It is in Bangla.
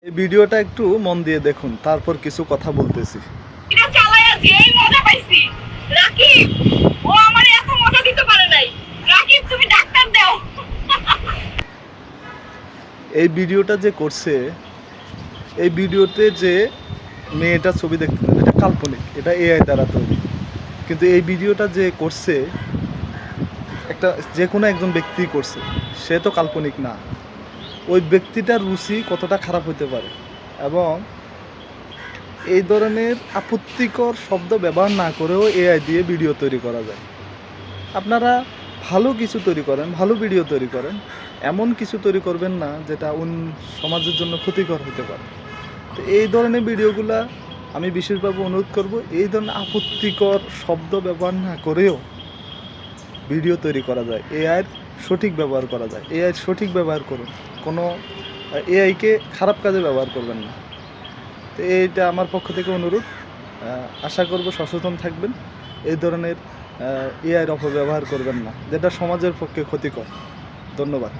এই ভিডিওটা একটু মন দিয়ে দেখুন, তারপর কিছু কথা বলতেছি। এটা চালায়া যেই মজা পাইছি, রাকিব ও আমারে এত মজা দিতে পারে নাই। রাকিব তুমি ডাক্তার দাও। এই ভিডিওটা যে করছে, এই ভিডিওতে যে মেয়েটা ছবি দেখতে, এটা কাল্পনিক, এটা এআই দ্বারা তৈরি। কিন্তু এই ভিডিওটা যে করছে একটা যে কোনো একজন ব্যক্তি করছে, সে তো কাল্পনিক না। ওই ব্যক্তিটার রুচি কতটা খারাপ হতে পারে, এবং এই ধরনের আপত্তিকর শব্দ ব্যবহার না করেও এআই দিয়ে ভিডিও তৈরি করা যায়। আপনারা ভালো কিছু তৈরি করেন, ভালো ভিডিও তৈরি করেন, এমন কিছু তৈরি করবেন না যেটা সমাজের জন্য ক্ষতিকর হতে পারে। তো এই ধরনের ভিডিওগুলা আমি বিশেষভাবে অনুরোধ করব, এই ধরনের আপত্তিকর শব্দ ব্যবহার না করেও ভিডিও তৈরি করা যায়। এআইয়ের সঠিক ব্যবহার করা যায়। এআইয়ের সঠিক ব্যবহার করুন, কোনো এআইকে খারাপ কাজে ব্যবহার করবেন না। তো এইটা আমার পক্ষ থেকে অনুরোধ। আশা করব সচেতন থাকবেন, এই ধরনের এআইয়ের অপব্যবহার করবেন না, যেটা সমাজের পক্ষে ক্ষতিকর। ধন্যবাদ।